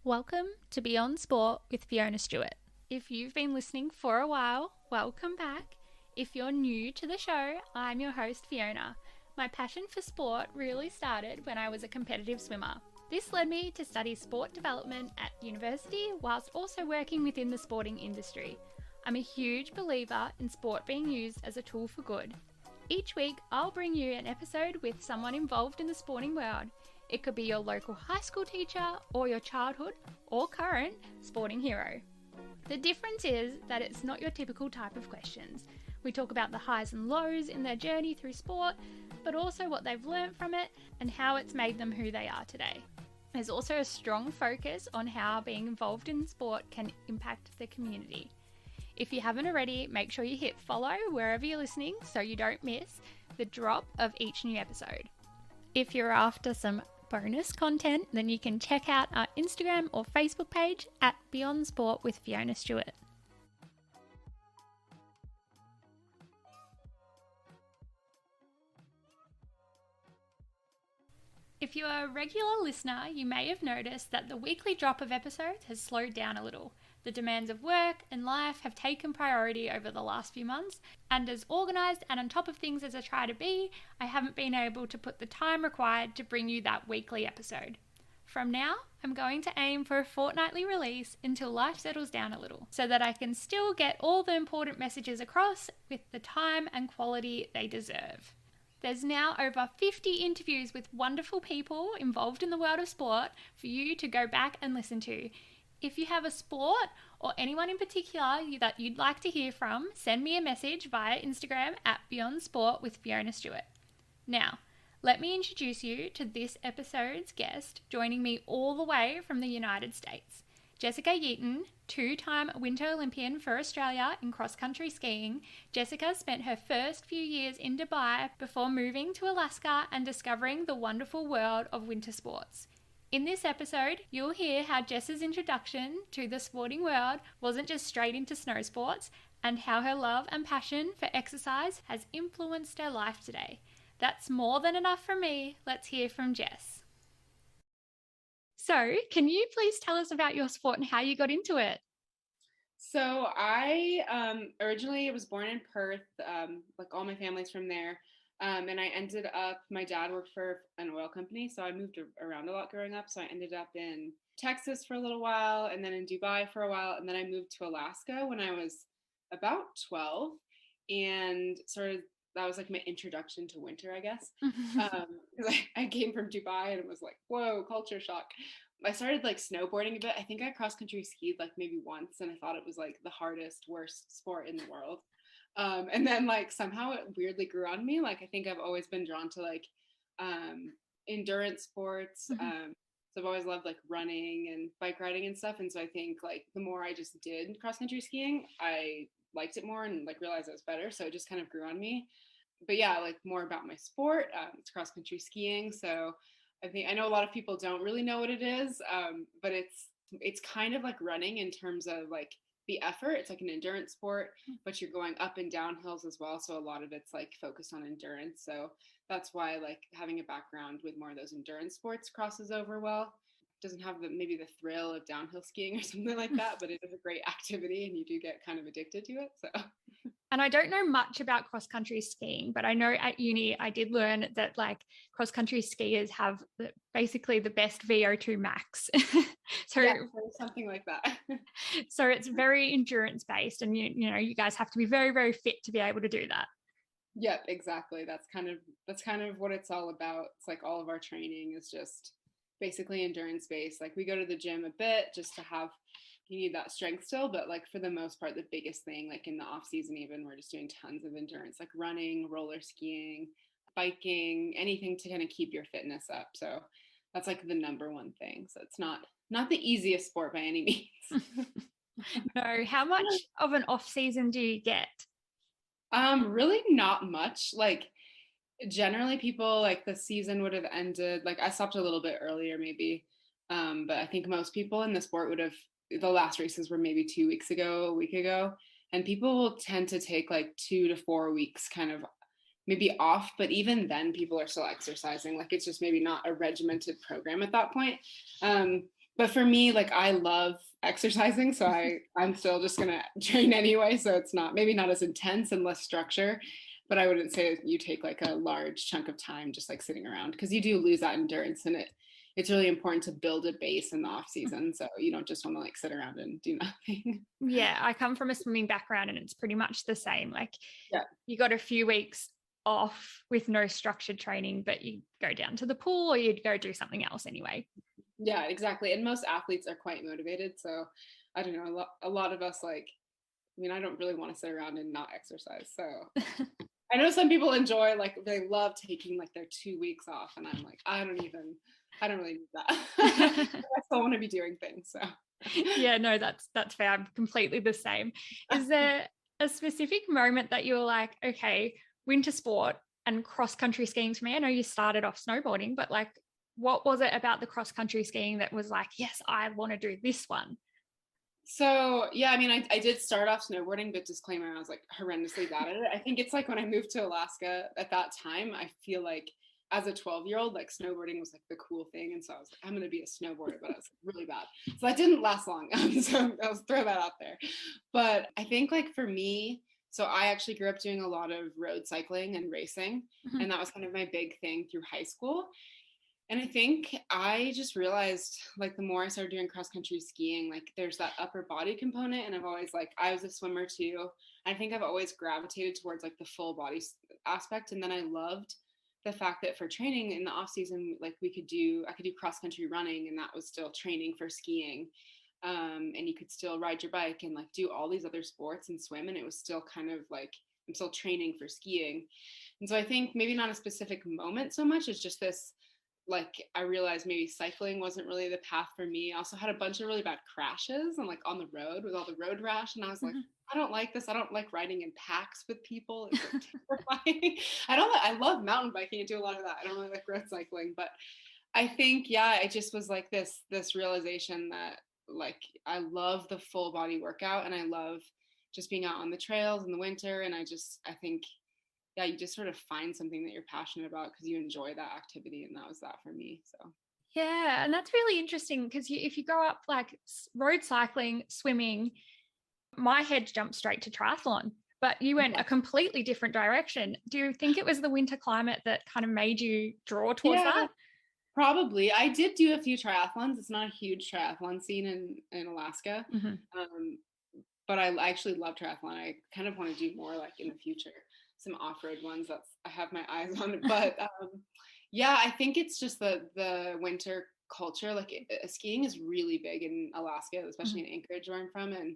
Welcome to Beyond Sport with Fiona Stewart. If you've been listening for a while, welcome back. If you're new to the show, I'm your host Fiona. My passion for sport really started when I was a competitive swimmer. This led me to study sport development at university whilst also working within the sporting industry. I'm a huge believer in sport being used as a tool for good. Each week, I'll bring you an episode with someone involved in the sporting world. It could be your local high school teacher or your childhood or current sporting hero. The difference is that it's not your typical type of questions. We talk about the highs and lows in their journey through sport, but also what they've learned from it and how it's made them who they are today. There's also a strong focus on how being involved in sport can impact the community. If you haven't already, make sure you hit follow wherever you're listening so you don't miss the drop of each new episode. If you're after some bonus content, then you can check out our Instagram or Facebook page at Beyond Sport with Fiona Stewart. If you are a regular listener, you may have noticed that the weekly drop of episodes has slowed down a little. The demands of work and life have taken priority over the last few months, and as organised and on top of things as I try to be, I haven't been able to put the time required to bring you that weekly episode. From now, I'm going to aim for a fortnightly release until life settles down a little, so that I can still get all the important messages across with the time and quality they deserve. There's now over 50 interviews with wonderful people involved in the world of sport for you to go back and listen to. If you have a sport or anyone in particular that you'd like to hear from, send me a message via Instagram at Beyond Sport with Fiona Stewart. Now, let me introduce you to this episode's guest, joining me all the way from the United States. Jessica Yeaton, two-time Winter Olympian for Australia in cross-country skiing. Jessica spent her first few years in Dubai before moving to Alaska and discovering the wonderful world of winter sports. In this episode, you'll hear how Jess's introduction to the sporting world wasn't just straight into snow sports, and how her love and passion for exercise has influenced her life today. That's more than enough from me. Let's hear from Jess. So, can you please tell us about your sport and how you got into it? So I originally was born in Perth, like all my family's from there. And I ended up, my dad worked for an oil company, so I moved around a lot growing up. So I ended up in Texas for a little while, and then in Dubai for a while, and then I moved to Alaska when I was about 12. And sort of that was like my introduction to winter, I guess. Because I came from Dubai and it was like, whoa, culture shock. I started like snowboarding a bit. I think I cross country skied like maybe once, and I thought it was like the hardest, worst sport in the world. And then like somehow it weirdly grew on me. Like I think I've always been drawn to like endurance sports. So I've always loved like running and bike riding and stuff. And so I think like the more I just did cross country skiing, I liked it more and like realized it was better. So it just kind of grew on me. But yeah, like more about my sport. It's cross country skiing. So I know a lot of people don't really know what it is, but it's kind of like running in terms of like the effort. It's like an endurance sport, but you're going up and down hills as well. So a lot of it's like focused on endurance. So that's why like having a background with more of those endurance sports crosses over well. Doesn't have maybe the thrill of downhill skiing or something like that, but it is a great activity and you do get kind of addicted to it. So And I don't know much about cross-country skiing, but I know at uni I did learn that like cross-country skiers have basically the best VO2 max. So yeah, something like that. So it's very endurance based, and you know you guys have to be very, very fit to be able to do that. Yep, exactly. That's kind of what it's all about. It's like all of our training is just basically endurance based. Like we go to the gym a bit just to have you need that strength still, but like for the most part, the biggest thing, like in the off season, even we're just doing tons of endurance, like running, roller skiing, biking, anything to kind of keep your fitness up. So that's like the number one thing. So it's not the easiest sport by any means. No, how much of an off season do you get? Really not much. Like generally people like the season would have ended, like I stopped a little bit earlier maybe. But I think most people in the sport would have, the last races were maybe 2 weeks ago, a week ago. And people will tend to take like 2 to 4 weeks kind of maybe off, but even then people are still exercising. Like it's just maybe not a regimented program at that point. But for me, like I love exercising, so I'm still just gonna train anyway. So it's not maybe not as intense and less structure, but I wouldn't say you take like a large chunk of time just like sitting around because you do lose that endurance and it's really important to build a base in the off season. So you don't just want to like sit around and do nothing. Yeah, I come from a swimming background and it's pretty much the same. Like Yeah. you got a few weeks off with no structured training, but you go down to the pool or you'd go do something else anyway. Yeah, exactly. And most athletes are quite motivated. So I don't know, a lot of us like, I mean, I don't really want to sit around and not exercise. So I know some people enjoy, like, they love taking like their 2 weeks off. And I'm like, I don't really need that. I still want to be doing things. So Yeah, no, that's fair. I'm completely the same. Is there a specific moment that you were like, okay, winter sport and cross country skiing for me? I know you started off snowboarding, but like, what was it about the cross country skiing that was like, yes, I want to do this one? So yeah, I mean, I did start off snowboarding, but disclaimer, I was like horrendously bad at it. I think it's like when I moved to Alaska at that time, I feel like as a 12-year-old, like snowboarding was like the cool thing. And so I was like, I'm going to be a snowboarder, but I was really bad. So that didn't last long. So I'll throw that out there. But I think like for me, so I actually grew up doing a lot of road cycling and racing. Mhm. And that was kind of my big thing through high school. And I think I just realized like the more I started doing cross country skiing, like there's that upper body component. And I've always like, I was a swimmer too. I think I've always gravitated towards like the full body aspect. And then I loved the fact that for training in the off season, like I could do cross country running and that was still training for skiing. And you could still ride your bike and like do all these other sports and swim. And it was still kind of like, I'm still training for skiing. And so I think maybe not a specific moment so much as just this, like I realized maybe cycling wasn't really the path for me. I also had a bunch of really bad crashes and like on the road with all the road rash. And I was like, Mhm. I don't like this. I don't like riding in packs with people. It's like terrifying. I love mountain biking and do a lot of that. I don't really like road cycling, but I think, yeah, it just was like this realization that like I love the full body workout and I love just being out on the trails in the winter. And I think yeah, you just sort of find something that you're passionate about because you enjoy that activity. And that was that for me. So, Yeah, and that's really interesting because if you go up like road cycling, swimming, my head jumped straight to triathlon, but you went yeah. a completely different direction. Do you think it was the winter climate that kind of made you draw towards Yeah, that? probably. I did do a few triathlons. It's not a huge triathlon scene in Alaska. Mm-hmm. Um, but I actually love triathlon. I kind of want to do more like in the future, some off-road ones. I have my eyes on it. But yeah, I think it's just the winter culture. Like skiing is really big in Alaska, especially in Anchorage where I'm from, and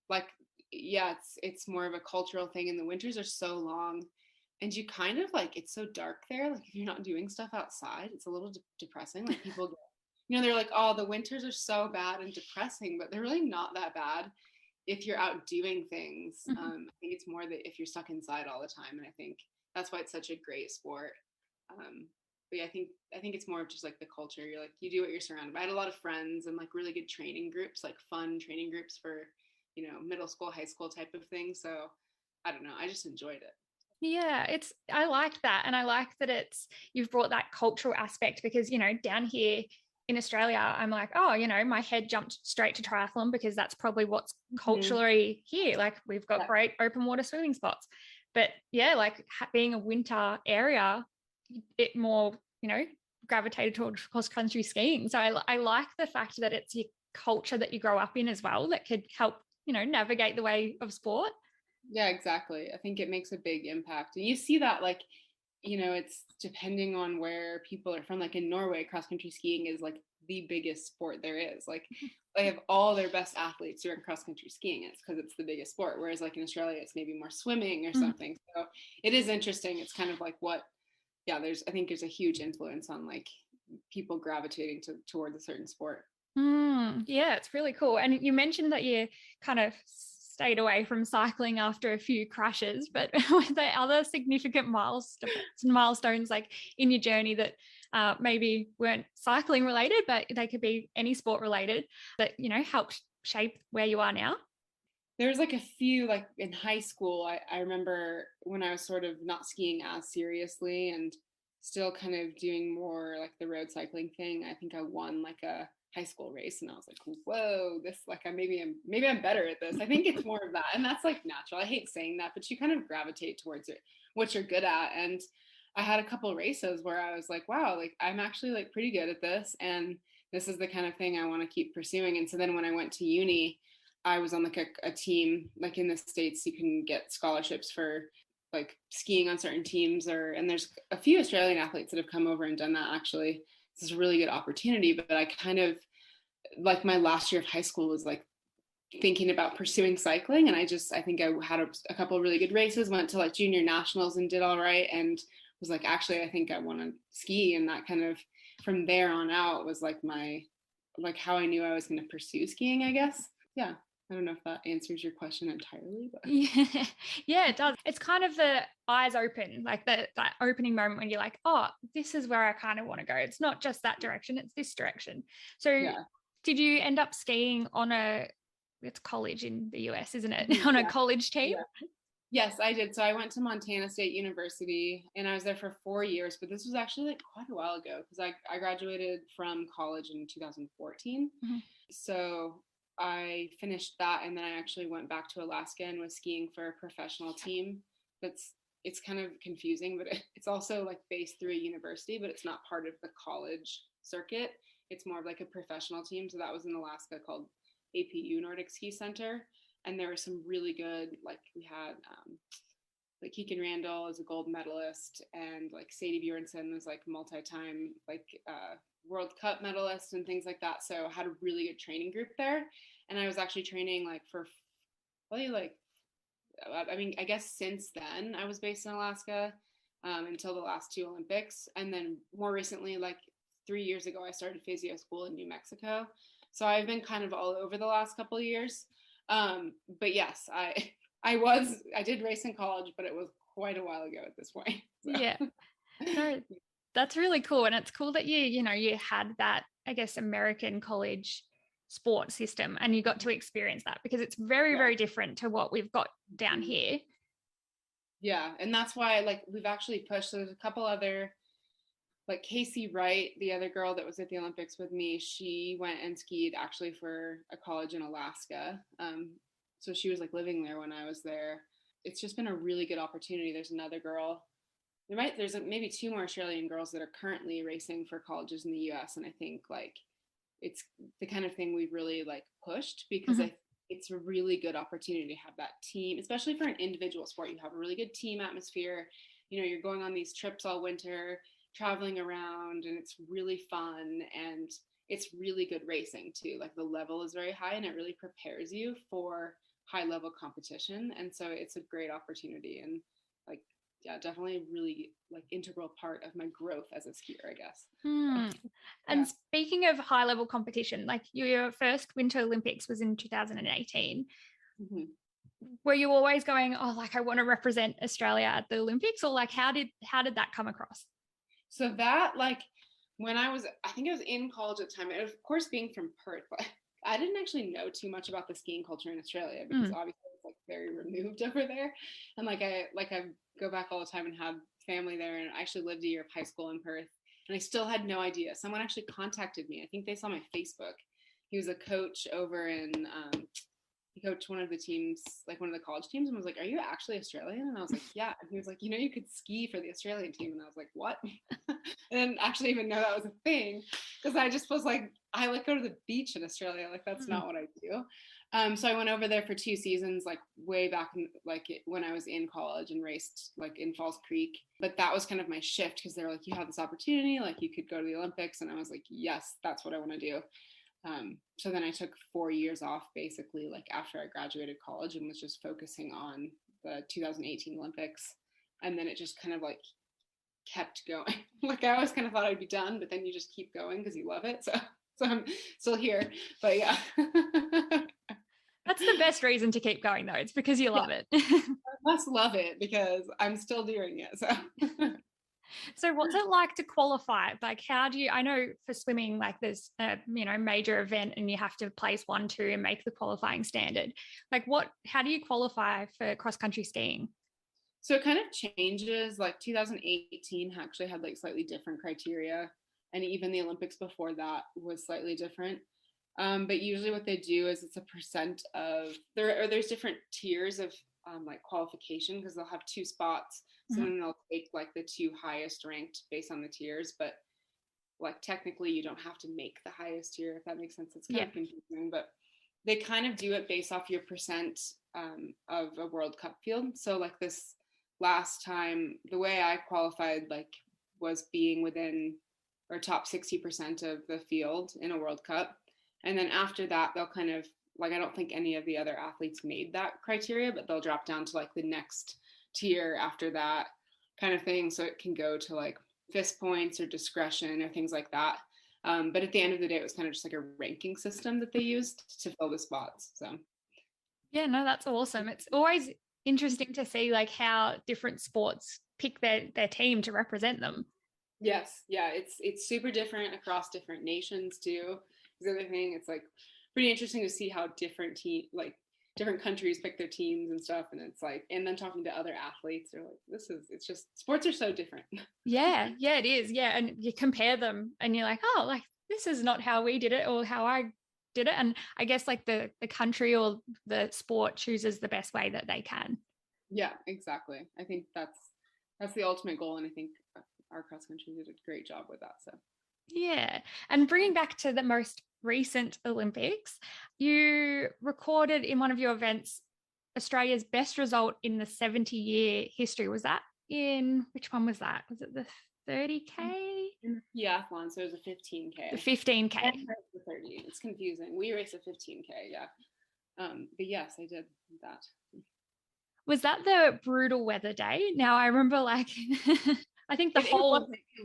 like yeah, it's more of a cultural thing. And the winters are so long, and you kind of like it's so dark there. Like if you're not doing stuff outside, it's a little depressing. Like people get, they're like, oh, the winters are so bad and depressing, but they're really not that bad if you're out doing things. Mm-hmm. I think it's more that if you're stuck inside all the time, and I think that's why it's such a great sport. But yeah, I think it's more of just like the culture. You're like you do what you're surrounded by. I had a lot of friends and like really good training groups, like fun training groups for middle school, high school type of thing. So I don't know. I just enjoyed it. Yeah, I like that. And I like that you've brought that cultural aspect because, down here in Australia, I'm like, oh, my head jumped straight to triathlon because that's probably what's Mm-hmm. culturally here. Like we've got Yeah. great open water swimming spots. But yeah, like being a winter area, it more, gravitated towards cross country skiing. So I like the fact that it's your culture that you grow up in as well that could help, navigate the way of sport. Yeah, exactly. I think it makes a big impact. And you see that like, it's depending on where people are from. Like in Norway, cross country skiing is like the biggest sport there is. Like they have all their best athletes doing cross country skiing. It's because it's the biggest sport. Whereas like in Australia, it's maybe more swimming or Mm. something. So it is interesting. It's kind of like yeah, I think there's a huge influence on like people gravitating towards a certain sport. Yeah, it's really cool. And you mentioned that you kind of stayed away from cycling after a few crashes, but were there other significant milestones like in your journey that maybe weren't cycling related, but they could be any sport related that, helped shape where you are now? There's like a few, like in high school, I remember when I was sort of not skiing as seriously and still kind of doing more like the road cycling thing. I think I won like high school race, and I was like, whoa, this like maybe I'm better at this. I think it's more of that, and that's like natural. I hate saying that, but you kind of gravitate towards it, what you're good at. And I had a couple races where I was like, wow, like I'm actually like pretty good at this, and this is the kind of thing I want to keep pursuing. And so then when I went to uni, I was on like a team, like in the States, you can get scholarships for like skiing on certain teams, and there's a few Australian athletes that have come over and done that actually. This is a really good opportunity, but I kind of like my last year of high school was like thinking about pursuing cycling, and I think I had a couple of really good races, went to like junior nationals and did all right, and was like, actually I think I want to ski. And that kind of from there on out was like my like how I knew I was going to pursue skiing, I guess. Yeah, I don't know if that answers your question entirely, but yeah, it does. It's kind of the eyes open, like that opening moment when you're like, oh, this is where I kind of want to go. It's not just that direction, it's this direction. So yeah. did you end up skiing on it's college in the US, isn't it? On a college team? Yeah. Yes, I did. So I went to Montana State University, and I was there for 4 years, but this was actually like quite a while ago because I graduated from college in 2014. Mm-hmm. So I finished that, and then I actually went back to Alaska and was skiing for a professional team. It's kind of confusing, but it's also like based through a university, but it's not part of the college circuit. It's more of like a professional team. So that was in Alaska called APU Nordic Ski Center. And there were some really good, like we had like Keegan Randall as a gold medalist, and like Sadie Bjornsson was like multi-time like World Cup medalist and things like that. So I had a really good training group there, and I was actually training like for probably like I mean I guess since then I was based in Alaska until the last two Olympics, and then more recently like 3 years ago I started physio school in New Mexico. So I've been kind of all over the last couple of years. But yes, I did race in college, but it was quite a while ago at this point. So. Yeah. No, that's really cool. And it's cool that you had that, I guess, American college sport system and you got to experience that, because it's very, very different to what we've got down here. Yeah. And that's why like we've actually pushed, there's a couple other, like Casey Wright, the other girl that was at the Olympics with me, she went and skied actually for a college in Alaska. So she was like living there when I was there. It's just been a really good opportunity. There's another girl. There's maybe two more Australian girls that are currently racing for colleges in the US. And I think like it's the kind of thing we've really like pushed because it's a really good opportunity to have that team, especially for an individual sport. You have a really good team atmosphere. You're going on these trips all winter, traveling around, and it's really fun, and it's really good racing too. Like the level is very high and it really prepares you for high level competition. And so it's a great opportunity, and like, yeah, definitely really like integral part of my growth as a skier, I guess. And speaking of high level competition, like your first Winter Olympics was in 2018. Mm-hmm. Were you always going, oh, like I want to represent Australia at the Olympics, or like how did that come across? So that like when I think I was in college at the time, and of course being from Perth, but I didn't actually know too much about the skiing culture in Australia because obviously it's like very removed over there. And I go back all the time and have family there, and I actually lived a year of high school in Perth, and I still had no idea. Someone actually contacted me. I think they saw my Facebook. He was a coach over in he coached one of the teams, like one of the college teams, and was like, "Are you actually Australian?" And I was like, "Yeah." And he was like, "You could ski for the Australian team." And I was like, "What?" I didn't actually even know that was a thing, because I just was like, I like go to the beach in Australia. Like that's not what I do. So I went over there for 2 seasons, like way back when I was in college, and raced like in Falls Creek. But that was kind of my shift, because they were like, "You have this opportunity, like you could go to the Olympics," and I was like, "Yes, that's what I want to do." So then I took 4 years off basically like after I graduated college, and was just focusing on the 2018 Olympics. And then it just kind of like kept going. Like I always kind of thought I'd be done, but then you just keep going because you love it. So I'm still here, but yeah. That's the best reason to keep going though. It's because you love it. I must love it because I'm still doing it. So what's it like to qualify? Like how do you, I know for swimming, like there's a, major event and you have to place 1, 2 and make the qualifying standard. Like how do you qualify for cross-country skiing? So it kind of changes. Like 2018 actually had like slightly different criteria. and even the Olympics before that was slightly different. But usually what they do is it's a percent of there's different tiers of like qualification, because they'll have two spots. So then they'll take like the two highest ranked based on the tiers, but like technically you don't have to make the highest tier, if that makes sense. It's kind of confusing, but they kind of do it based off your percent of a World Cup field. So like this last time, the way I qualified like was being within or top 60% of the field in a World Cup. And then after that, they'll kind of like, I don't think any of the other athletes made that criteria, but they'll drop down to like the next tier after that kind of thing. So it can go to like fist points or discretion or things like that. But at the end of the day, it was kind of just like a ranking system that they used to fill the spots. So yeah, no, that's awesome. It's always interesting to see like how different sports pick their team to represent them. yes, yeah, it's super different across different nations too. The other thing, it's like pretty interesting to see how different countries pick their teams and stuff. And it's like, and then talking to other athletes, they're like, it's just sports are so different. Yeah, it is. Yeah. And you compare them and you're like, oh, like this is not how we did it or how I did it. And I guess like the country or the sport chooses the best way that they can. Yeah, exactly. I think that's the ultimate goal. And I think our cross country did a great job with that. So Yeah. And bringing back to the most recent Olympics, you recorded in one of your events Australia's best result in the 70-year history. Was that in, which one was that? Was it the 30K? Triathlon, so it was a 15K. The 15K. And the 30. It's confusing. We race a 15K, yeah. But yes, I did that. Was that the brutal weather day? Now I remember like I think it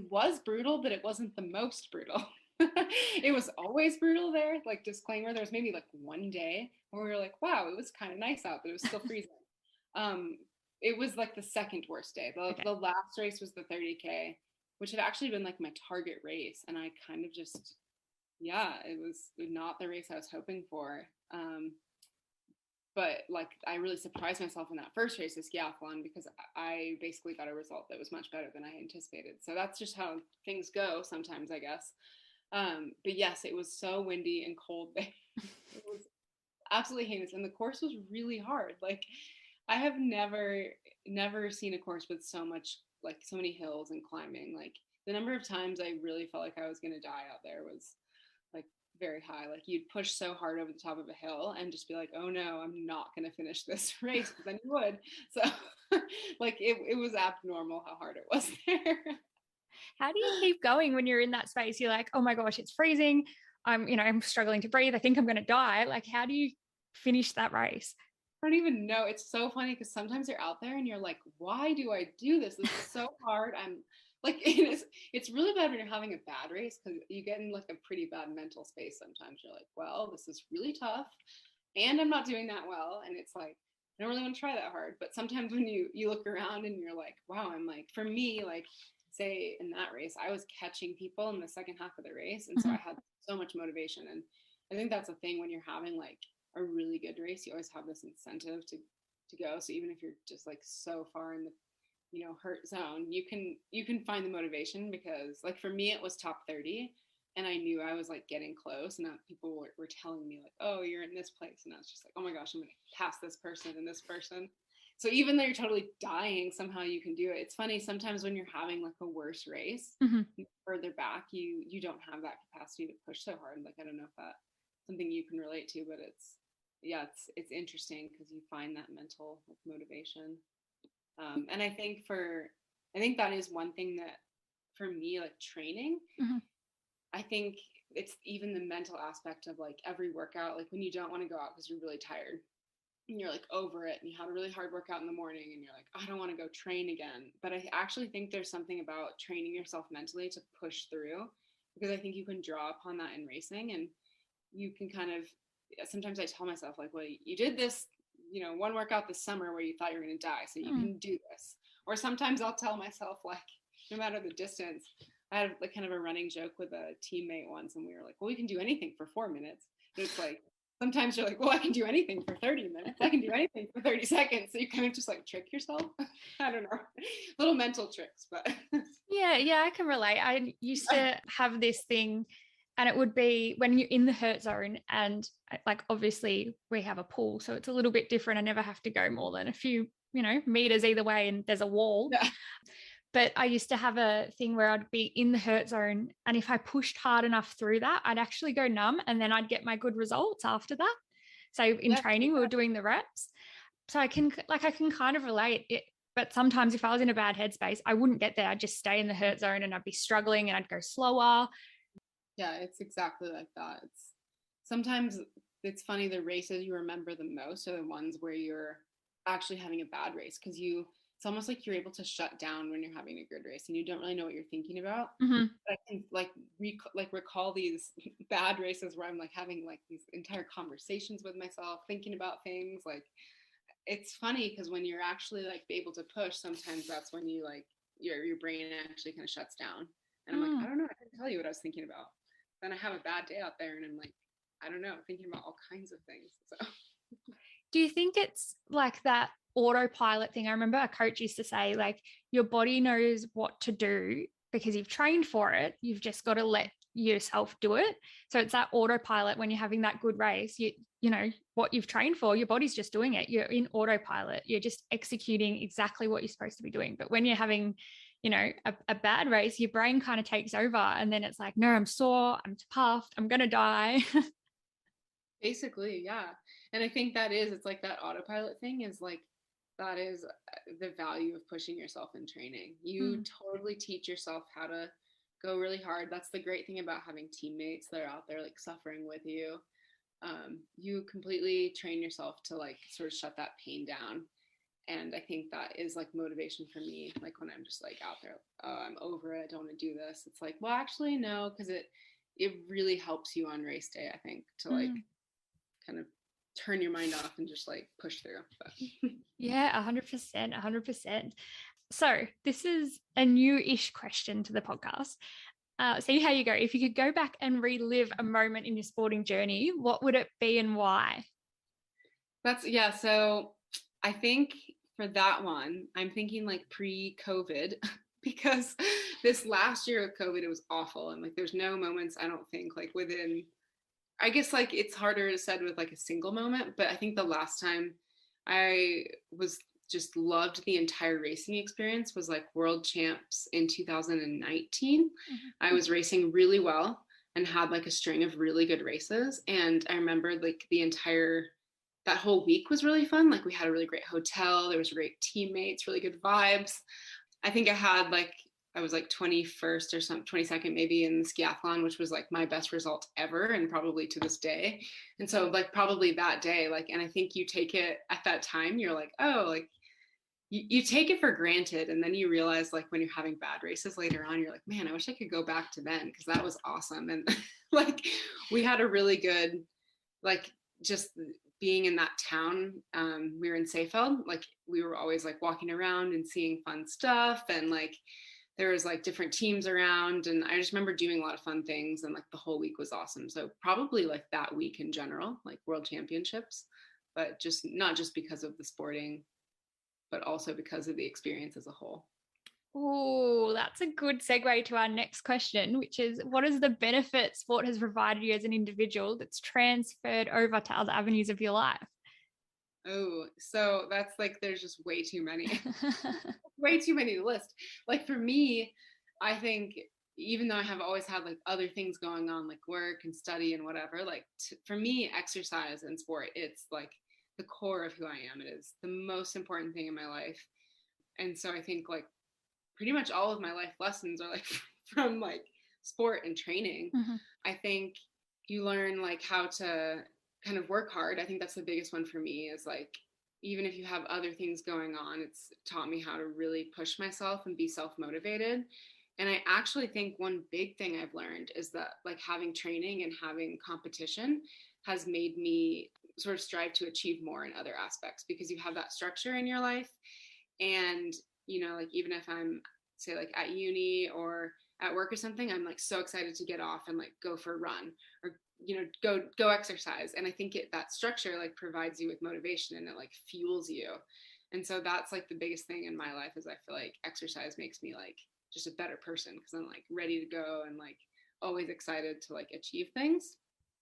was brutal, but it wasn't the most brutal. It was always brutal there. Like disclaimer, there was maybe like one day where we were like, wow, it was kind of nice out, but it was still freezing. It was like the second worst day. The last race was the 30K, which had actually been like my target race. And I kind of just, it was not the race I was hoping for. But like I really surprised myself in that first race, the skiathlon, because I basically got a result that was much better than I anticipated. So that's just how things go sometimes, I guess. But yes, it was so windy and cold there. It was absolutely heinous, and the course was really hard. Like I have never seen a course with so many hills and climbing. Like the number of times I really felt like I was gonna die out there was like very high. Like you'd push so hard over the top of a hill and just be like, oh no, I'm not gonna finish this race, but then you would. So like it was abnormal how hard it was there. How do you keep going when you're in that space? You're like, oh my gosh, it's freezing. I'm struggling to breathe. I think I'm going to die. Like, how do you finish that race? I don't even know. It's so funny because sometimes you're out there and you're like, why do I do this? This is so hard. I'm like, it's really bad when you're having a bad race because you get in like a pretty bad mental space. Sometimes you're like, well, this is really tough and I'm not doing that well. And it's like, I don't really want to try that hard. But sometimes when you look around and you're like, wow, I'm like, for me, like, say in that race, I was catching people in the second half of the race. And so I had so much motivation. And I think that's a thing when you're having like a really good race, you always have this incentive to go. So even if you're just like so far in the, hurt zone, you can find the motivation, because like for me, it was top 30 and I knew I was like getting close, and people were telling me like, oh, you're in this place. And I was just like, oh my gosh, I'm going to pass this person and this person. So even though you're totally dying, somehow you can do it. It's funny, sometimes when you're having like a worse race, further back, you don't have that capacity to push so hard. Like, I don't know if that's something you can relate to, but it's interesting because you find that mental like, motivation. And I think that is one thing that for me, like training, I think it's even the mental aspect of like every workout, like when you don't want to go out because you're really tired, and you're like over it and you had a really hard workout in the morning and you're like, I don't want to go train again. But I actually think there's something about training yourself mentally to push through, because I think you can draw upon that in racing, and you can kind of, sometimes I tell myself like, well, you did this, one workout this summer where you thought you were going to die, so you can do this. Or sometimes I'll tell myself like, no matter the distance, I had like kind of a running joke with a teammate once, and we were like, well, we can do anything for 4 minutes. But it's like, sometimes you're like, well, I can do anything for 30 minutes. I can do anything for 30 seconds. So you kind of just like trick yourself. I don't know. Little mental tricks, but Yeah, I can relate. I used to have this thing, and it would be when you're in the hurt zone, and like obviously we have a pool, so it's a little bit different. I never have to go more than a few, meters either way, and there's a wall. yeah. But I used to have a thing where I'd be in the hurt zone, and if I pushed hard enough through that, I'd actually go numb, and then I'd get my good results after that. So in Yeah. training, we were doing the reps. So I can kind of relate it. But sometimes if I was in a bad headspace, I wouldn't get there. I'd just stay in the hurt zone and I'd be struggling and I'd go slower. Yeah, it's exactly like that. Sometimes it's funny, the races you remember the most are the ones where you're actually having a bad race, because it's almost like you're able to shut down when you're having a good race and you don't really know what you're thinking about. Mm-hmm. But I can recall these bad races where I'm like having like these entire conversations with myself, thinking about things. Like, it's funny because when you're actually like able to push, sometimes that's when you like your brain actually kind of shuts down. And I'm like, I don't know, I can tell you what I was thinking about. Then I have a bad day out there and I'm like, I don't know, thinking about all kinds of things. So Do you think it's like that autopilot thing? I remember a coach used to say, like, your body knows what to do because you've trained for it. You've just got to let yourself do it. So it's that autopilot when you're having that good race, you know what you've trained for, your body's just doing it. You're in autopilot. You're just executing exactly what you're supposed to be doing. But when you're having, a bad race, your brain kind of takes over, and then it's like, no, I'm sore, I'm puffed, I'm going to die. basically, yeah. And I think it's like that autopilot thing is like, that is the value of pushing yourself in training. You totally teach yourself how to go really hard. That's the great thing about having teammates that are out there like suffering with you. You completely train yourself to like sort of shut that pain down. And I think that is like motivation for me. Like when I'm just like out there, oh, I'm over it, I don't want to do this. It's like, well, actually, no, because it really helps you on race day, I think, to like kind of turn your mind off and just like push through. But Yeah, 100%, 100%. So this is a new-ish question to the podcast. See how you go. If you could go back and relive a moment in your sporting journey, what would it be and why? yeah. So I think for that one, I'm thinking like pre-COVID, because this last year of COVID, it was awful. And like, there's no moments, I don't think, like within, I guess like it's harder to said with like a single moment, but I think the last time I was just loved the entire racing experience was like World Champs in 2019. I was racing really well and had like a string of really good races. And I remember like that whole week was really fun. Like we had a really great hotel, there was great teammates, really good vibes. I think I was like 21st or 22nd maybe in the skiathlon, which was like my best result ever and probably to this day. And so like probably that day, like, and I think you take it at that time, you're like, oh, like you take it for granted. And then you realize like when you're having bad races later on, you're like, man, I wish I could go back to then, because that was awesome. And like we had a really good, like just being in that town, we were in Seefeld, like we were always like walking around and seeing fun stuff, and like there was like different teams around, and I just remember doing a lot of fun things, and like the whole week was awesome. So probably like that week in general, like world championships, but just not just because of the sporting, but also because of the experience as a whole. Oh, that's a good segue to our next question, which is, what is the benefit sport has provided you as an individual that's transferred over to other avenues of your life? Oh, so that's like, there's just way too many, way too many to list. Like for me, I think even though I have always had like other things going on, like work and study and whatever, like for me, exercise and sport, it's like the core of who I am. It is the most important thing in my life. And so I think like pretty much all of my life lessons are like from like sport and training. I think you learn like how to kind of work hard. I think that's the biggest one for me, is like, even if you have other things going on, it's taught me how to really push myself and be self-motivated. And I actually think one big thing I've learned is that like having training and having competition has made me sort of strive to achieve more in other aspects, because you have that structure in your life. And like even if I'm say like at uni or at work or something, I'm like so excited to get off and like go for a run or go exercise. And I think that structure like provides you with motivation and it like fuels you. And so that's like the biggest thing in my life is I feel like exercise makes me like just a better person because I'm like ready to go and like always excited to like achieve things.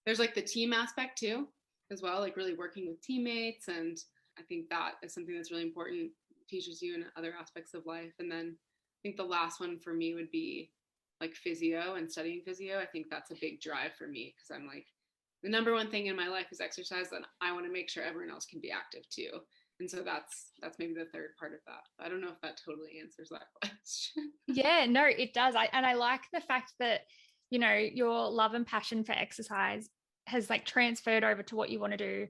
There's like the team aspect too as well, like really working with teammates. And I think that is something that's really important, teaches you in other aspects of life. And then I think the last one for me would be like physio and studying physio. I think that's a big drive for me because I'm like, the number one thing in my life is exercise, and I want to make sure everyone else can be active too. And so that's maybe the third part of that. I don't know if that totally answers that question. Yeah, no, it does. And I like the fact that, you know, your love and passion for exercise has like transferred over to what you want to do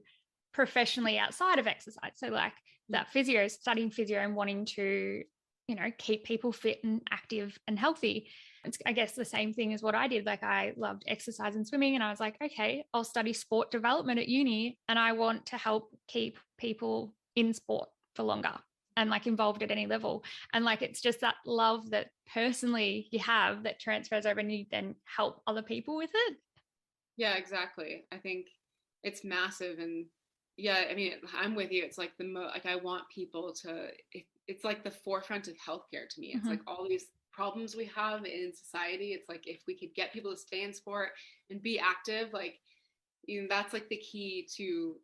professionally outside of exercise. So like that physio, studying physio and wanting to, you know, keep people fit and active and healthy. It's, I guess, the same thing as what I did. Like I loved exercise and swimming, and I was like, okay, I'll study sport development at uni, and I want to help keep people in sport for longer and like involved at any level. And like it's just that love that personally you have that transfers over and you then help other people with it. Yeah, exactly. I think it's massive. And yeah, I mean, I'm with you. It's like like I want people to it's like the forefront of healthcare to me. It's like all these problems we have in society. It's like if we could get people to stay in sport and be active, like that's like the key to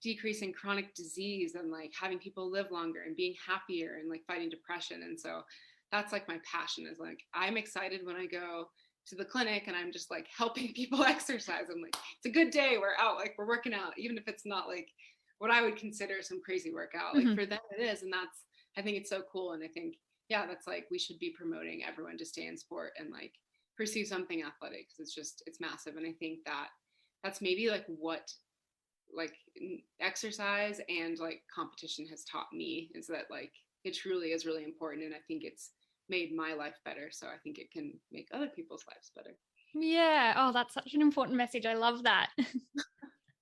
decreasing chronic disease and like having people live longer and being happier and like fighting depression. And so that's like my passion, is like I'm excited when I go to the clinic and I'm just like helping people exercise. I'm like, it's a good day, we're out, like we're working out, even if it's not like what I would consider some crazy workout. Like for them it is. And that's, I think it's so cool. And I think, yeah, that's like we should be promoting everyone to stay in sport and like pursue something athletic, because it's massive. And I think that's maybe like what like exercise and like competition has taught me, is that like it truly is really important. And I think it's made my life better, so I think it can make other people's lives better. Yeah. Oh, that's such an important message. I love that.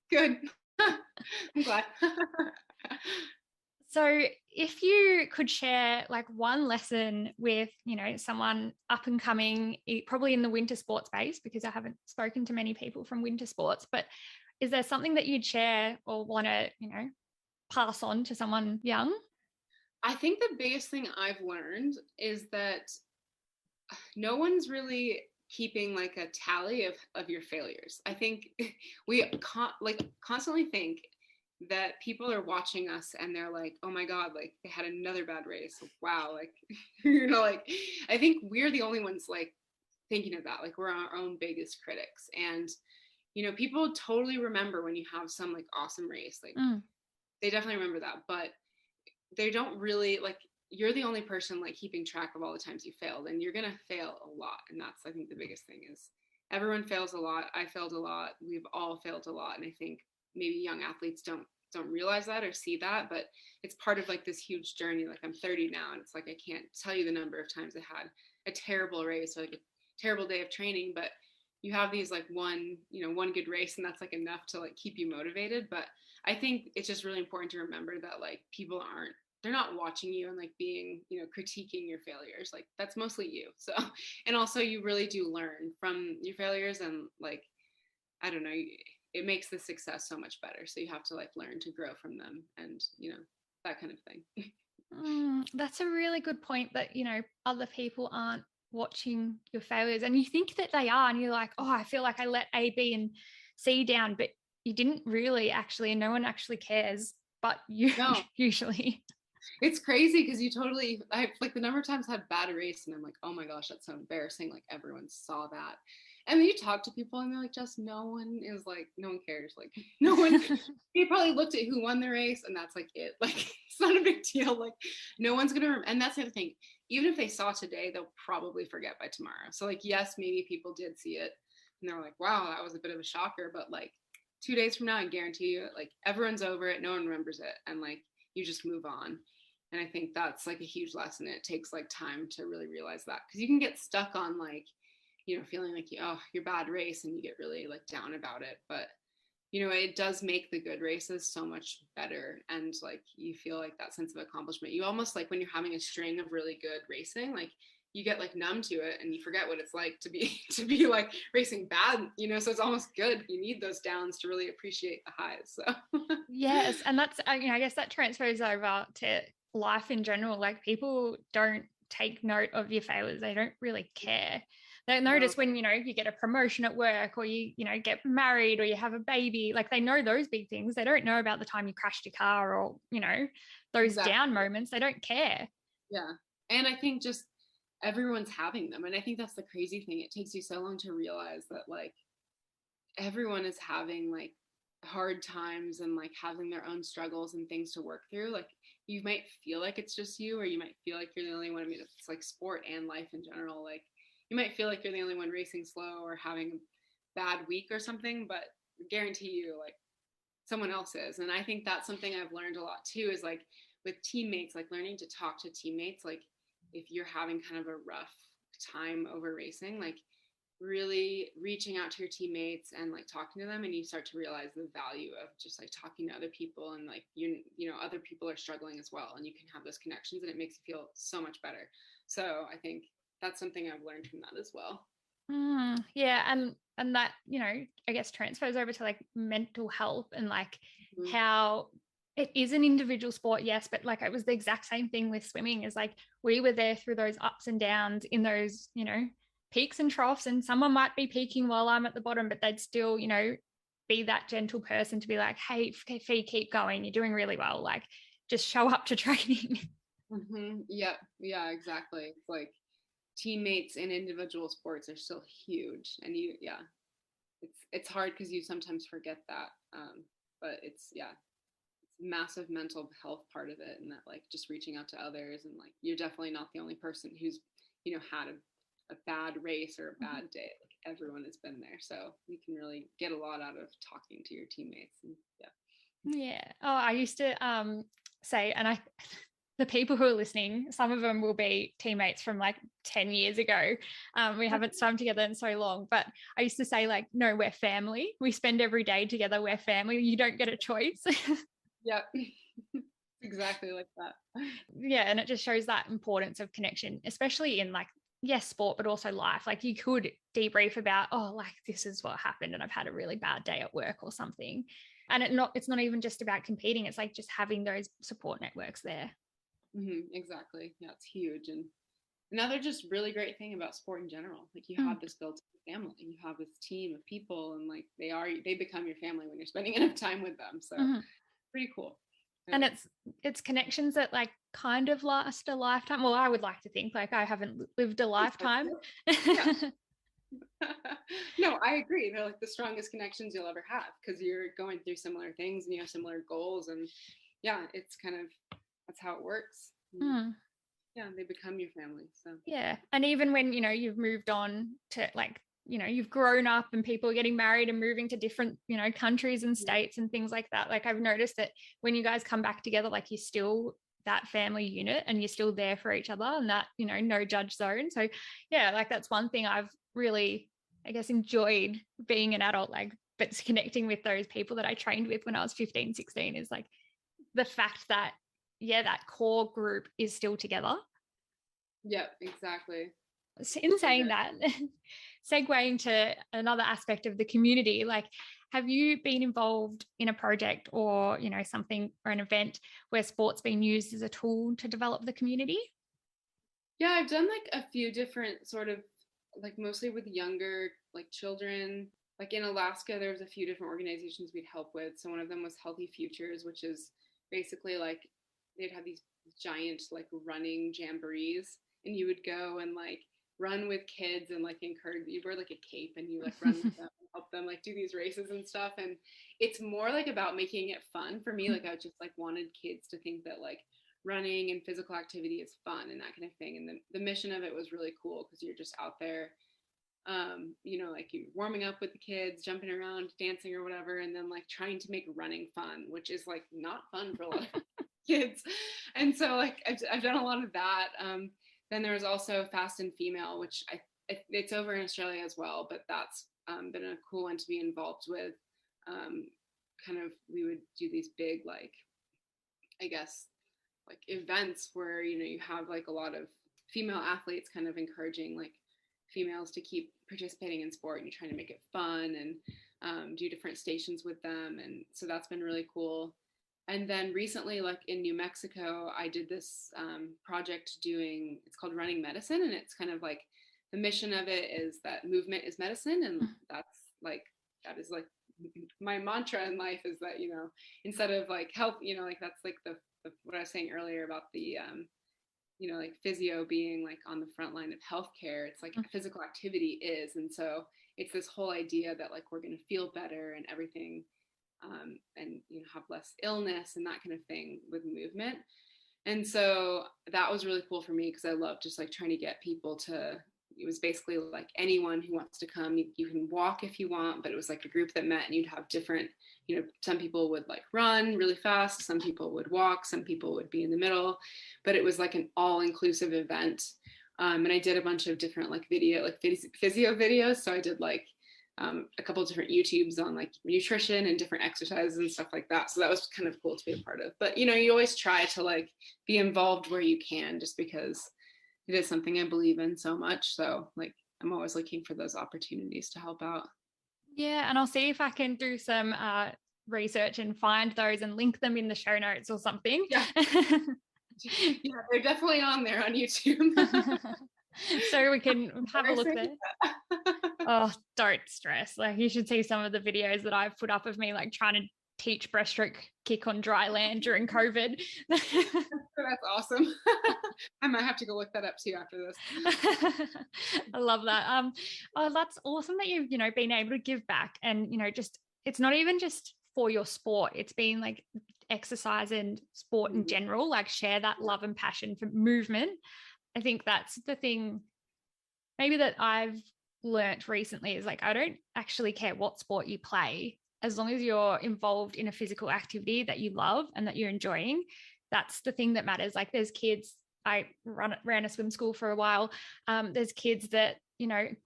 Good. I'm glad. So if you could share like one lesson with, you know, someone up and coming, probably in the winter sports space, because I haven't spoken to many people from winter sports, but is there something that you'd share or want to, you know, pass on to someone young? I think the biggest thing I've learned is that no one's really keeping like a tally of your failures. I think we constantly think that people are watching us and they're like, oh my God, like they had another bad race. Wow. Like, like I think we're the only ones like thinking of that. Like we're our own biggest critics. And, people totally remember when you have some like awesome race. Like they definitely remember that, but they don't really like, you're the only person like keeping track of all the times you failed, and you're gonna fail a lot. And that's, I think, the biggest thing is everyone fails a lot. I failed a lot. We've all failed a lot. And I think maybe young athletes don't realize that or see that, but it's part of like this huge journey. Like I'm 30 now, and it's like I can't tell you the number of times I had a terrible race or like a terrible day of training, but you have these like one good race, and that's like enough to like keep you motivated. But I think it's just really important to remember that like people they're not watching you and like being, critiquing your failures. Like that's mostly you. So, and also you really do learn from your failures, and like, I don't know, it makes the success so much better. So you have to like learn to grow from them, and, that kind of thing. That's a really good point, that, you know, other people aren't watching your failures, and you think that they are, and you're like, oh, I feel like I let A, B, and C down, but you didn't really actually, and no one actually cares, but you No. usually. It's crazy because I like the number of times I had bad race and I'm like, oh my gosh, that's so embarrassing. Like everyone saw that. And then you talk to people and they're like, just no one cares. Like no one, they probably looked at who won the race and that's like it. Like it's not a big deal. Like no one's going to, and that's the other thing. Even if they saw today, they'll probably forget by tomorrow. So like, yes, maybe people did see it and they're like, wow, that was a bit of a shocker. But like 2 days from now, I guarantee you, like everyone's over it. No one remembers it. And like, you just move on. And I think that's like a huge lesson. It takes like time to really realize that, because you can get stuck on like, feeling like, your bad race, and you get really like down about it. But, it does make the good races so much better. And like, you feel like that sense of accomplishment. You almost like when you're having a string of really good racing, like you get like numb to it and you forget what it's like to be like racing bad, so it's almost good. You need those downs to really appreciate the highs. So Yes, and that's I guess that transfers over to life in general. Like people don't take note of your failures. They don't really care. They don't no, notice when, you get a promotion at work or you get married or you have a baby. Like they know those big things. They don't know about the time you crashed your car or, those exactly. down moments. They don't care. Yeah. And I think just everyone's having them. And I think that's the crazy thing. It takes you so long to realize that like everyone is having like hard times and like having their own struggles and things to work through. Like you might feel like it's just you, or you might feel like you're the only one. I mean, it's like sport and life in general. Like you might feel like you're the only one racing slow or having a bad week or something, but I guarantee you like someone else is. And I think that's something I've learned a lot too, is like with teammates, like learning to talk to teammates, like if you're having kind of a rough time over racing, like really reaching out to your teammates and like talking to them, and you start to realize the value of just like talking to other people, and like other people are struggling as well, and you can have those connections, and it makes you feel so much better. So I think that's something I've learned from that as well. Yeah, and that, I guess transfers over to like mental health and like Mm-hmm. how it is an individual sport, yes, but like it was the exact same thing with swimming. Is like we were there through those ups and downs in those, peaks and troughs, and someone might be peaking while I'm at the bottom, but they'd still, be that gentle person to be like, hey, Fee, keep going, you're doing really well, like just show up to training. Mm-hmm. Yeah, exactly. It's like teammates in individual sports are still huge, and it's hard because you sometimes forget that, but it's massive mental health part of it, and that like just reaching out to others, and like you're definitely not the only person who's had a bad race or a bad day. Like everyone has been there, so you can really get a lot out of talking to your teammates. And Yeah. Oh, I used to say, and the people who are listening, some of them will be teammates from like 10 years ago. We haven't swum together in so long, but I used to say like, no, we're family. We spend every day together. We're family. You don't get a choice. yeah. Exactly like that. Yeah. And it just shows that importance of connection, especially in like, yes, sport, but also life. Like you could debrief about, oh, like this is what happened and I've had a really bad day at work or something. And it's not even just about competing. It's like just having those support networks there. Mm-hmm, exactly. Yeah, it's huge. And another just really great thing about sport in general, like you Mm. have this built-in family, you have this team of people, and like they become your family when you're spending enough time with them. So Mm-hmm. pretty cool. And it's connections that like kind of last a lifetime. Well, I would like to think, like I haven't lived a lifetime. Yeah. No, I agree. They're like the strongest connections you'll ever have, because you're going through similar things and you have similar goals, and yeah, it's kind of that's how it works. Mm. Yeah, they become your family. So Yeah. And even when, you've moved on to like, you've grown up and people are getting married and moving to different, countries and states and things like that. Like I've noticed that when you guys come back together, like you're still that family unit and you're still there for each other, and that, no judge zone. So yeah, like that's one thing I've really, I guess, enjoyed being an adult, like, but connecting with those people that I trained with when I was 15, 16 is like the fact that, yeah, that core group is still together. yeah, exactly. In saying that, segueing to another aspect of the community, like have you been involved in a project or something or an event where sport's been used as a tool to develop the community? Yeah, I've done like a few different sort of, like mostly with younger like children. Like in Alaska, there was a few different organizations we'd help with. So one of them was Healthy Futures, which is basically like they'd have these giant like running jamborees, and you would go and like run with kids and like encourage. You wear like a cape and you like run with them, and help them like do these races and stuff. And it's more like about making it fun for me. Like I just like wanted kids to think that like running and physical activity is fun and that kind of thing. And the mission of it was really cool, because you're just out there, like you're warming up with the kids, jumping around, dancing or whatever, and then like trying to make running fun, which is like not fun for a lot of kids. And so like I've done a lot of that. Then there was also Fast and Female, which it's over in Australia as well, but that's been a cool one to be involved with. Kind of we would do these big like, I guess, like events where you have like a lot of female athletes, kind of encouraging like females to keep participating in sport, and you're trying to make it fun and do different stations with them. And so that's been really cool. And then recently, like in New Mexico, I did this project it's called Running Medicine. And it's kind of like the mission of it is that movement is medicine. And that is like my mantra in life, is that, instead of like health, like that's like the what I was saying earlier about the, like physio being like on the front line of healthcare. It's like physical activity is. And so it's this whole idea that like we're going to feel better and everything, and have less illness and that kind of thing with movement. And so that was really cool for me, because I love just like trying to get people to, it was basically like anyone who wants to come, you can walk if you want, but it was like a group that met, and you'd have different, some people would like run really fast, some people would walk, some people would be in the middle, but it was like an all-inclusive event. And I did a bunch of different like physio videos. So I did like a couple of different YouTubes on like nutrition and different exercises and stuff like that. So that was kind of cool to be a part of. But, you always try to like be involved where you can, just because it is something I believe in so much. So like, I'm always looking for those opportunities to help out. Yeah. And I'll see if I can do some research and find those and link them in the show notes or something. Yeah. Yeah, they're definitely on there on YouTube. So we can have a look there. Oh, don't stress. Like, you should see some of the videos that I've put up of me like trying to teach breaststroke kick on dry land during COVID. That's awesome. I might have to go look that up too after this. I love that. Oh, that's awesome that you've, been able to give back, and, just, it's not even just for your sport. It's been like exercise and sport in general, like share that love and passion for movement. I think that's the thing maybe that I've learnt recently, is like, I don't actually care what sport you play, as long as you're involved in a physical activity that you love and that you're enjoying. That's the thing that matters. Like, there's kids, I ran a swim school for a while. There's kids that,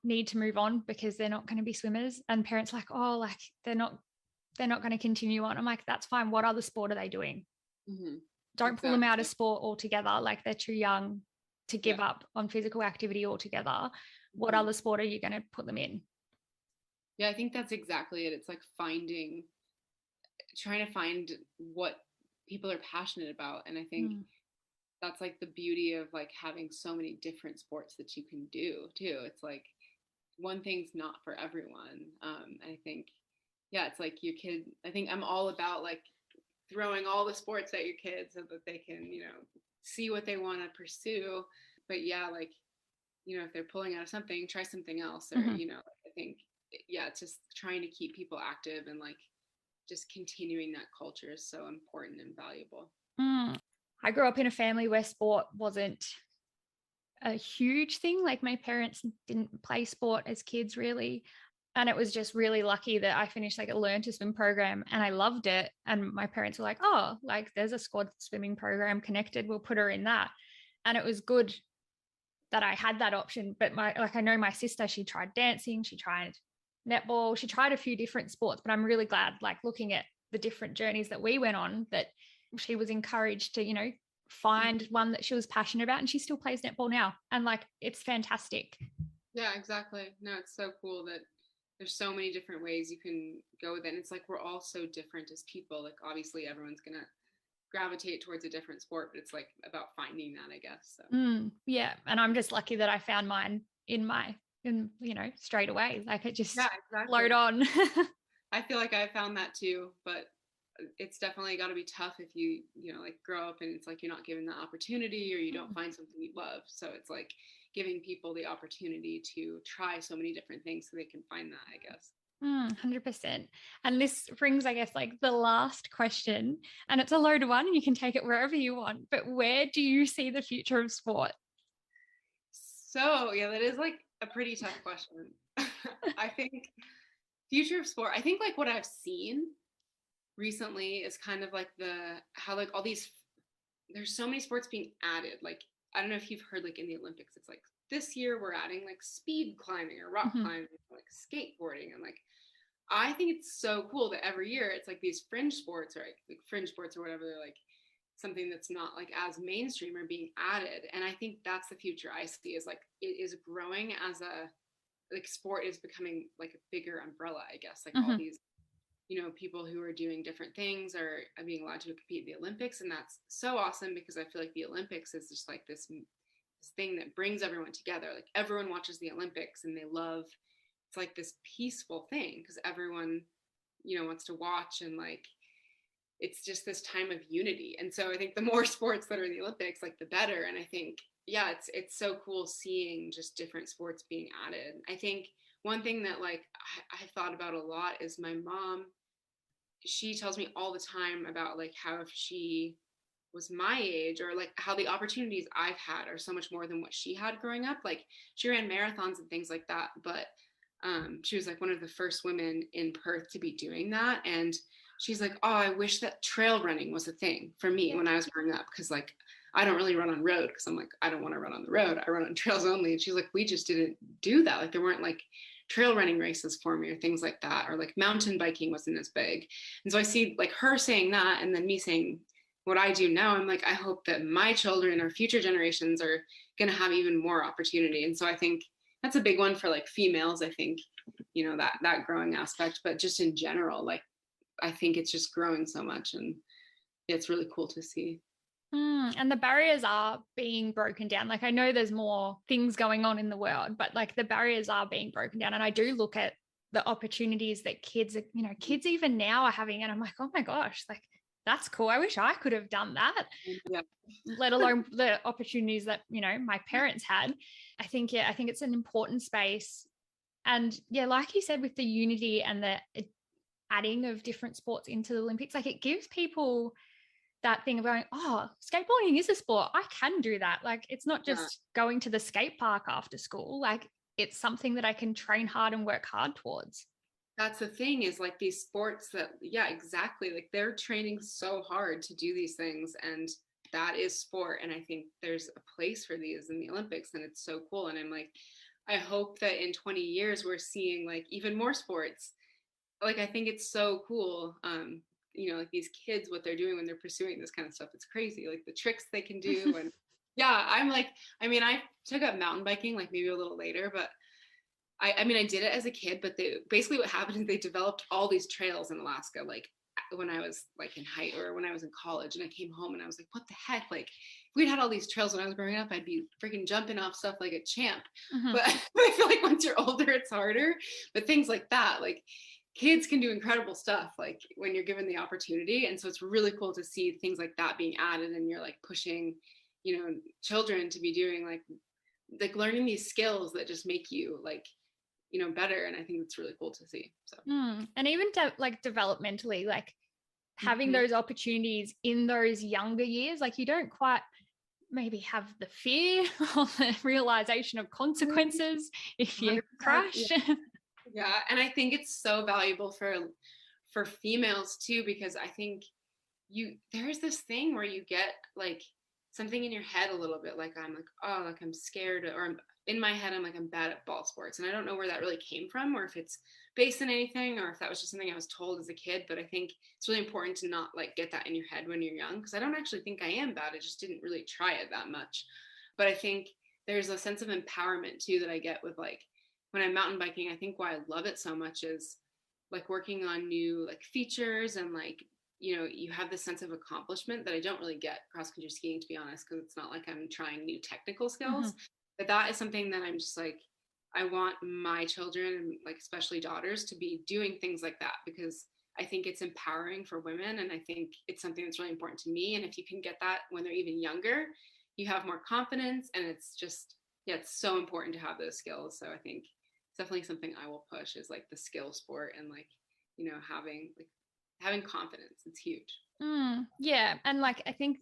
need to move on because they're not going to be swimmers, and parents are like, oh, like they're not going to continue on. I'm like, that's fine. What other sport are they doing? Don't pull them out of sport altogether. Like, they're too young to give up on physical activity altogether. What other sport are you going to put them in? Yeah, I think that's exactly it. It's like trying to find what people are passionate about. And I think that's like the beauty of like having so many different sports that you can do too. It's like one thing's not for everyone. I think, it's like your kid, I think I'm all about like throwing all the sports at your kids so that they can, see what they want to pursue. But like, if they're pulling out of something, try something else. Or, I think, it's just trying to keep people active, and like just continuing that culture is so important and valuable. I grew up in a family where sport wasn't a huge thing. Like, my parents didn't play sport as kids really. And it was just really lucky that I finished like a learn to swim program, and I loved it. And my parents were like, oh, like there's a squad swimming program connected, we'll put her in that. And it was good that I had that option. But I know my sister, she tried dancing, she tried netball, she tried a few different sports, but I'm really glad, like looking at the different journeys that we went on, that she was encouraged to, find one that she was passionate about, and she still plays netball now. And like, it's fantastic. Yeah, exactly. No, it's so cool that there's so many different ways you can go with it. And it's like, we're all so different as people. Like, obviously everyone's going to gravitate towards a different sport, but it's like about finding that, I guess. So. Yeah. And I'm just lucky that I found mine in straight away. Like, it just flowed on. I feel like I found that too, but it's definitely got to be tough if you like grow up and it's like you're not given the opportunity, or you don't find something you love. So it's like giving people the opportunity to try so many different things so they can find that, I guess. 100%. And this brings, I guess, like the last question, and it's a loaded one, and you can take it wherever you want, but where do you see the future of sport? So that is like a pretty tough question. I think future of sport, I think like what I've seen recently is kind of like how like all these, there's so many sports being added. Like, I don't know if you've heard, like in the Olympics, it's like this year we're adding like speed climbing or rock climbing, like skateboarding. And like, I think it's so cool that every year it's like these fringe sports, or like fringe sports or whatever, they're like something that's not like as mainstream or being added. And I think that's the future I see, is like it is growing as a, like sport is becoming like a bigger umbrella, I guess, like all these, you know, people who are doing different things are being allowed to compete in the Olympics. And that's so awesome, because I feel like the Olympics is just like this thing that brings everyone together. Like everyone watches the Olympics and they love, it's like this peaceful thing because everyone, you know, wants to watch, and like it's just this time of unity. And so I think the more sports that are in the Olympics, like the better. And I think, yeah, it's so cool seeing just different sports being added. I think one thing that like I thought about a lot is my mom. She tells me all the time about like how if she was my age, or like how the opportunities I've had are so much more than what she had growing up. Like she ran marathons and things like that, but she was like one of the first women in Perth to be doing that. And she's like, oh, I wish that trail running was a thing for me when I was growing up, because like I don't really run on road, because I'm like, I don't want to run on the road, I run on trails only. And she's like, we just didn't do that. Like there weren't like trail running races for me or things like that, or like mountain biking wasn't as big. And so I see like her saying that, and then me saying what I do now. I'm like, I hope that my children or future generations are going to have even more opportunity. And so I think that's a big one for like females. I think, you know, that growing aspect, but just in general, like I think it's just growing so much, and it's really cool to see. And the barriers are being broken down. Like I know there's more things going on in the world, but like the barriers are being broken down. And I do look at the opportunities that kids, you know, kids even now are having, and I'm like, oh my gosh, like that's cool. I wish I could have done that. Yeah. Let alone the opportunities that, you know, my parents had. I think it's an important space. And yeah, like you said, with the unity and the adding of different sports into the Olympics, like it gives people that thing of going, oh, skateboarding is a sport. I can do that. Like it's not just going to the skate park after school. Like it's something that I can train hard and work hard towards. That's the thing, is like these sports that, yeah, exactly. Like they're training so hard to do these things, and that is sport. And I think there's a place for these in the Olympics, and it's so cool. And I'm like, I hope that in 20 years we're seeing like even more sports. Like I think it's so cool. You know, like these kids, what they're doing when they're pursuing this kind of stuff, it's crazy. Like the tricks they can do. And yeah, I'm like, I mean, I took up mountain biking like maybe a little later, but I mean, I did it as a kid, but they basically what happened is they developed all these trails in Alaska, like when I was like in high or when I was in college, and I came home and I was like, what the heck? Like if we'd had all these trails when I was growing up, I'd be freaking jumping off stuff like a champ. But I feel like once you're older, it's harder. But things like that, like kids can do incredible stuff like when you're given the opportunity. And so it's really cool to see things like that being added, and you're like pushing, you know, children to be doing like learning these skills that just make you like, you know, better. And I think it's really cool to see. So and even like developmentally, like having those opportunities in those younger years, like you don't quite maybe have the fear or the realization of consequences if you crash. Yeah, and I think it's so valuable for females too, because I think there's this thing where you get like something in your head a little bit, like I'm like, oh, like I'm scared, or I'm in my head, I'm like, I'm bad at ball sports. And I don't know where that really came from, or if it's based in anything, or if that was just something I was told as a kid. But I think it's really important to not like get that in your head when you're young, because I don't actually think I am bad. I just didn't really try it that much. But I think there's a sense of empowerment too that I get with like when I'm mountain biking. I think why I love it so much is like working on new like features, and like, you know, you have this sense of accomplishment that I don't really get cross country skiing, to be honest, because it's not like I'm trying new technical skills. But that is something that I'm just like, I want my children, and like especially daughters, to be doing things like that, because I think it's empowering for women, and I think it's something that's really important to me. And if you can get that when they're even younger, you have more confidence, and it's just, yeah, it's so important to have those skills. So I think it's definitely something I will push, is like the skill sport, and like, you know, having confidence. It's huge. Yeah. And like I think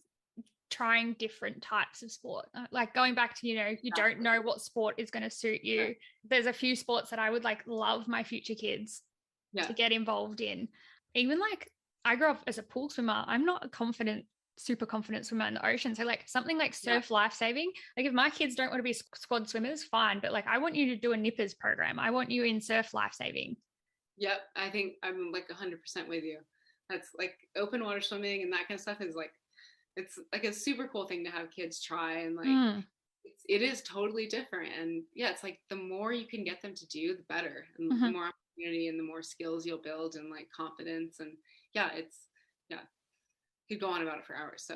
trying different types of sport, like going back to, you know, you don't know what sport is going to suit you. Right. There's a few sports that I would like love my future kids to get involved in. Even like I grew up as a pool swimmer. I'm not a super confident swimmer in the ocean. So like something like surf lifesaving, like if my kids don't want to be squad swimmers, fine. But like I want you to do a nippers program. I want you in surf lifesaving. Yep. I think I'm like 100% with you. That's like open water swimming and that kind of stuff is like it's like a super cool thing to have kids try, and like Mm. it is totally different. And yeah, it's like the more you can get them to do, the better, and the Mhm. more opportunity and the more skills you'll build, and like confidence. And yeah, yeah, could go on about it for hours. So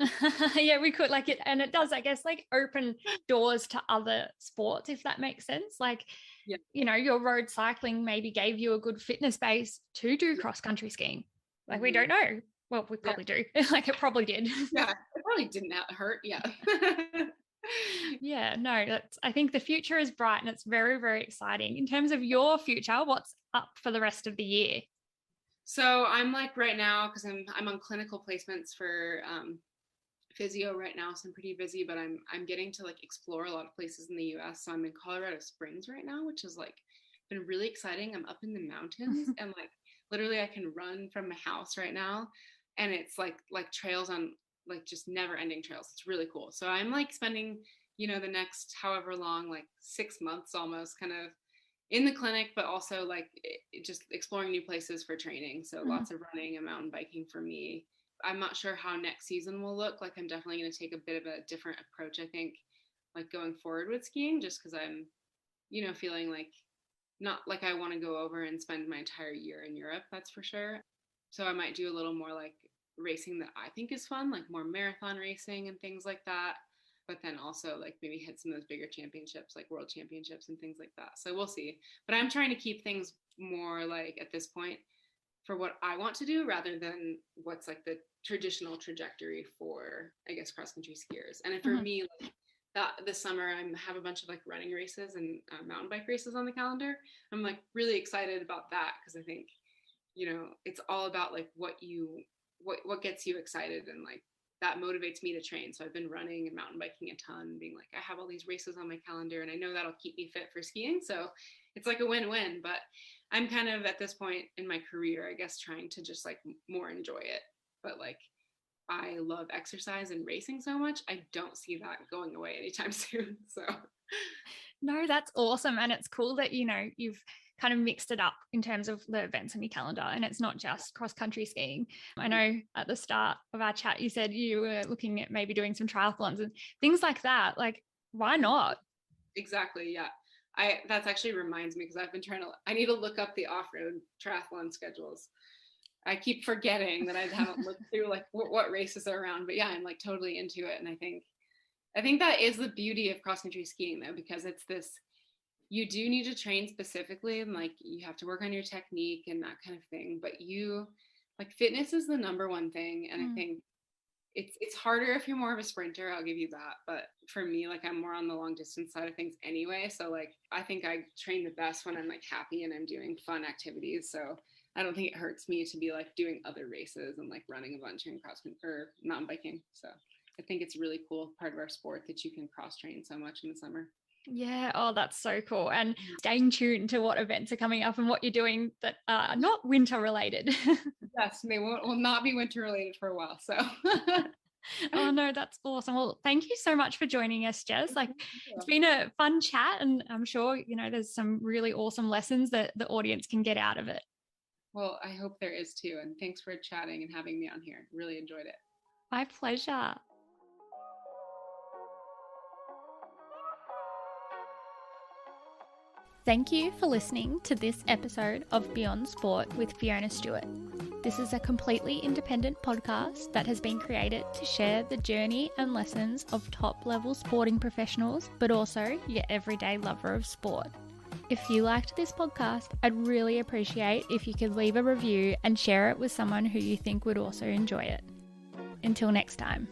Yeah, we could, like, it, and it does, I guess, like open doors to other sports, if that makes sense. Like, yeah, your road cycling maybe gave you a good fitness base to do yeah, cross country skiing. Like, we hmm don't know. Well, we yeah, probably do. Like, it probably did. yeah. It probably didn't hurt. Yeah. Yeah, no, I think the future is bright and it's very, very exciting. In terms of your future, what's up for the rest of the year? So I'm like right now, because I'm on clinical placements for physio right now, so I'm pretty busy. But I'm getting to like explore a lot of places in the U.S. So I'm in Colorado Springs right now, which is like been really exciting. I'm up in the mountains, and like literally I can run from my house right now, and it's like trails on like just never ending trails. It's really cool. So I'm like spending the next however long, like 6 months almost, kind of in the clinic, but also like just exploring new places for training. So Mhm. lots of running and mountain biking for me. I'm not sure how next season will look. Like I'm definitely going to take a bit of a different approach, I think, like going forward with skiing, just because I'm, feeling like not like I want to go over and spend my entire year in Europe, that's for sure. So I might do a little more like racing that I think is fun, like more marathon racing and things like that. But then also like maybe hit some of those bigger championships, like world championships and things like that. So we'll see. But I'm trying to keep things more like at this point for what I want to do rather than what's like the traditional trajectory for, I guess, cross country skiers. And for Mhm. me, like that this summer, I have a bunch of like running races and mountain bike races on the calendar. I'm like really excited about that because I think, it's all about like what gets you excited, and like that motivates me to train. So I've been running and mountain biking a ton, being like, I have all these races on my calendar and I know that'll keep me fit for skiing. So it's like a win-win. But I'm kind of at this point in my career, I guess, trying to just like more enjoy it. But like I love exercise and racing so much, I don't see that going away anytime soon. So No, that's awesome. And it's cool that, you've kind of mixed it up in terms of the events on your calendar, and it's not just cross country skiing. I know at the start of our chat, you said you were looking at maybe doing some triathlons and things like that. Like, why not? exactly, yeah. That's actually reminds me, because I need to look up the off-road triathlon schedules. I keep forgetting that I haven't looked through like what races are around, but yeah, I'm like totally into it. And I think that is the beauty of cross country skiing though, because it's this, you do need to train specifically, and like you have to work on your technique and that kind of thing, but like fitness is the number one thing. And I think it's harder if you're more of a sprinter, I'll give you that. But for me, like I'm more on the long distance side of things anyway. So like I think I train the best when I'm like happy and I'm doing fun activities. So I don't think it hurts me to be like doing other races and like running a bunch in cross or mountain biking. So I think it's a really cool part of our sport that you can cross train so much in the summer. Yeah. Oh, that's so cool. And staying tuned to what events are coming up and what you're doing that are not winter related. Yes, they will not be winter related for a while. So Oh, no, that's awesome. Well, thank you so much for joining us, Jess. Like, it's been a fun chat, and I'm sure, there's some really awesome lessons that the audience can get out of it. well, I hope there is too. And thanks for chatting and having me on here. Really enjoyed it. My pleasure. Thank you for listening to this episode of Beyond Sport with Fiona Stewart. This is a completely independent podcast that has been created to share the journey and lessons of top-level sporting professionals, but also your everyday lover of sport. If you liked this podcast, I'd really appreciate if you could leave a review and share it with someone who you think would also enjoy it. Until next time.